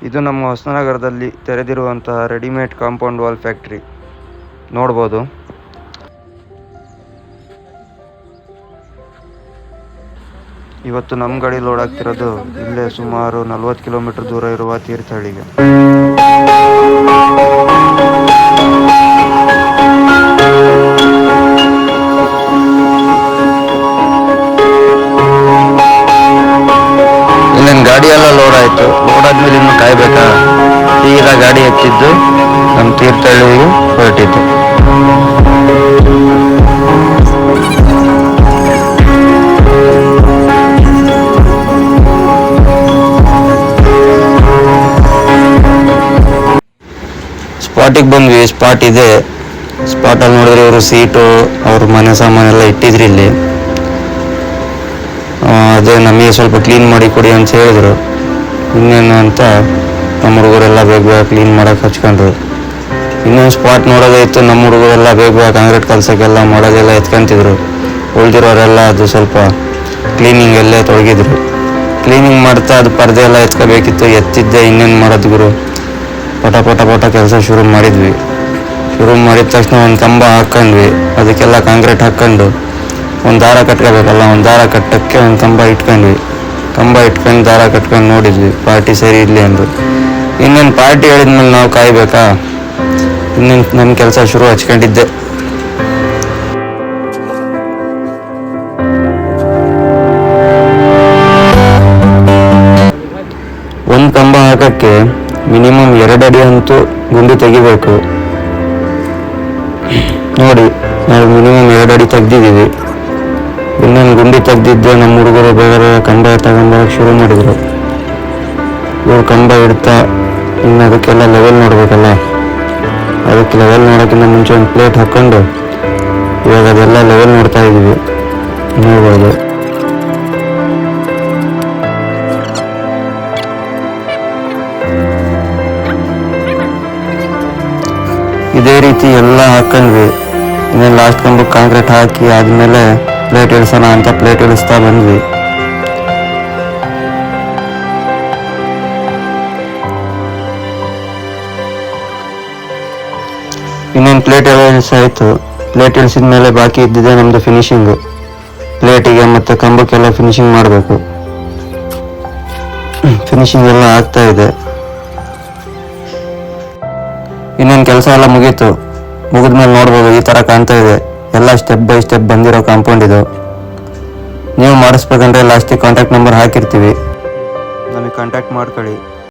ಇದು ನಮ್ಮ ಹೊಸನಗರದಲ್ಲಿ ತೆರೆದಿರುವಂತಹ readymade compound wall factory ನೋಡ್ಬೋದು. ಇವತ್ತು ನಮ್ಮ ಗಾಡಿ ಲೋಡ್ ಆಗ್ತಿರೋದು ಇಲ್ಲೇ ಸುಮಾರು 40 ಕಿಲೋಮೀಟರ್ ದೂರ ಇರುವ ತೀರ್ಥಹಳ್ಳಿಗೆ. ಇಲ್ಲೇನು ಗಾಡಿ ಎಲ್ಲ ಲೋಡ್ ಆಯಿತು. ಲೋಡ್ ಆದ್ಮೇಲೆ ಇನ್ನು ಕಾಯ್ಬೇಕಾ? ಈಗ ಗಾಡಿ ಎತ್ತಿದ್ದು ನಮ್ಮ ತೀರ್ಥಹಳ್ಳಿಗೆ ಹೊರಟಿದ್ದು. ಸ್ಪಾಟಿಗೆ ಬಂದ್ವಿ. ಸ್ಪಾಟ್ ಇದೆ. ಸ್ಪಾಟಲ್ಲಿ ನೋಡಿದ್ರೆ ಇವರು ಸೀಟು ಅವ್ರ ಮನೆ ಸಾಮಾನೆಲ್ಲ ಇಟ್ಟಿದ್ರಿ ಇಲ್ಲಿ. ಅದೇ ನಮಗೆ ಸ್ವಲ್ಪ ಕ್ಲೀನ್ ಮಾಡಿ ಕೊಡಿ ಅಂತ ಹೇಳಿದ್ರು. ಇನ್ನೇನು ಅಂತ ನಮ್ಮ ಹುಡುಗರೆಲ್ಲ ಬೇಗ ಬೇಗ ಕ್ಲೀನ್ ಮಾಡೋಕೆ ಹಚ್ಕೊಂಡ್ರು. ಇನ್ನೊಂದು ಸ್ಪಾಟ್ ನೋಡೋದಾಯಿತು. ನಮ್ಮ ಹುಡುಗರೆಲ್ಲ ಬೇಗ ಬೇಗ ಕಾಂಕ್ರೀಟ್ ಕಲ್ಸೋಕ್ಕೆಲ್ಲ ಮಾಡೋದೆಲ್ಲ ಎತ್ಕೊಂತಿದ್ರು. ಉಳಿದಿರೋರೆಲ್ಲ ಅದು ಸ್ವಲ್ಪ ಕ್ಲೀನಿಂಗಲ್ಲೇ ತೊಡಗಿದ್ರು. ಕ್ಲೀನಿಂಗ್ ಮಾಡ್ತಾ ಅದು ಪರದೆ ಎಲ್ಲ ಎತ್ಕೋಬೇಕಿತ್ತು. ಎತ್ತಿದ್ದೆ. ಇನ್ನೇನು ಮಾಡೋದು ಗುರು, ಪಟ ಪಟ ಪಟ ಕೆಲಸ ಶುರು ಮಾಡಿದ್ವಿ. ಶುರು ಮಾಡಿದ ತಕ್ಷಣ ಒಂದು ಕಂಬ ಹಾಕ್ಕೊಂಡ್ವಿ. ಅದಕ್ಕೆಲ್ಲ ಕಾಂಕ್ರೀಟ್ ಹಾಕ್ಕೊಂಡು ಒಂದು ದಾರ ಕಟ್ಕೋಬೇಕಲ್ಲ, ಒಂದು ದಾರ ಕಟ್ಟೋಕ್ಕೆ ಒಂದು ಕಂಬ ಇಟ್ಕೊಂಡ್ವಿ. ಕಂಬ ಇಟ್ಕೊಂಡು ದಾರ ಕಟ್ಕೊಂಡು ನೋಡಿದ್ವಿ ಪಾರ್ಟಿ ಸರಿ ಇರಲಿ ಅಂದರು. ಇನ್ನೇನು ಪಾರ್ಟಿ ಹೇಳಿದ್ಮೇಲೆ ನಾವು ಕಾಯ್ಬೇಕಾ? ಇನ್ನೇನು ನಮ್ಮ ಕೆಲಸ ಶುರು ಹಚ್ಕೊಂಡಿದ್ದೆ. ಒಂದು ಕಂಬ ಹಾಕೋಕ್ಕೆ ಮಿನಿಮಮ್ 2 ಅಡಿ ಅಂತೂ ಗುಂಡಿ ತೆಗಿಬೇಕು. ನೋಡಿ, ನಾವು ಮಿನಿಮಮ್ 2 ಅಡಿ ತೆಗ್ದಿದ್ದೀವಿ. ಇನ್ನೊಂದು ಗುಂಡಿ ತೆಗ್ದಿದ್ದೆ. ನಮ್ಮ ಹುಡುಗರು ಬೇರೆ ಕಂಬ ತಗೊಂಬರಕ್ಕೆ ಶುರು ಮಾಡಿದರು. ಇವ್ರು ಕಂಬ ಇಡ್ತಾ ಇನ್ನು ಅದಕ್ಕೆಲ್ಲ ಲೆವೆಲ್ ನೋಡಬೇಕಲ್ಲ. ಅದಕ್ಕೆ ಲೆವೆಲ್ ನೋಡೋಕ್ಕಿಂತ ಮುಂಚೆ ಒಂದು ಪ್ಲೇಟ್ ಹಾಕ್ಕೊಂಡು ಇವಾಗ ಅದೆಲ್ಲ ಲೆವೆಲ್ ನೋಡ್ತಾ ಇದ್ದೀವಿ. ನೋಡ್ಬೋದು. ಇದೇ ರೀತಿ ಎಲ್ಲ ಹಾಕೊಂಡ್ವಿ. ಇನ್ನೇನು ಲಾಸ್ಟ್ ಕಂಬಕ್ಕೆ ಕಾಂಕ್ರೀಟ್ ಹಾಕಿ ಆದಮೇಲೆ ಪ್ಲೇಟ್ ಇಳಿಸೋಣ ಅಂತ ಪ್ಲೇಟ್ ಇಳಿಸ್ತಾ ಬಂದ್ವಿ. ಇನ್ನೇನು ಪ್ಲೇಟ್ ಇಳಿಸಾಯಿತು. ಪ್ಲೇಟ್ ಇಳಿಸಿದ ಮೇಲೆ ಬಾಕಿ ಇದ್ದಿದೆ ನಮ್ಮದು ಫಿನಿಶಿಂಗು. ಪ್ಲೇಟಿಗೆ ಮತ್ತು ಕಂಬಕ್ಕೆಲ್ಲ ಫಿನಿಶಿಂಗ್ ಮಾಡಬೇಕು. ಫಿನಿಶಿಂಗ್ ಎಲ್ಲ ಆಗ್ತಾ ಇದೆ. ಇನ್ನೊಂದು ಕೆಲಸ ಎಲ್ಲ ಮುಗೀತು. ಮುಗಿದ್ಮೇಲೆ ನೋಡ್ಬೋದು ಈ ಥರ ಕಾಣ್ತಾ ಇದೆ. ಎಲ್ಲ ಸ್ಟೆಪ್ ಬೈ ಸ್ಟೆಪ್ ಬಂದಿರೋ ಕಾಂಪೌಂಡ್ ಇದು. ನೀವು ಮಾಡಿಸ್ಬೇಕಂದ್ರೆ ಲಾಸ್ಟಿಗೆ ಕಾಂಟ್ಯಾಕ್ಟ್ ನಂಬರ್ ಹಾಕಿರ್ತೀವಿ, ನಮಗೆ ಕಾಂಟ್ಯಾಕ್ಟ್ ಮಾಡ್ಕೊಳ್ಳಿ.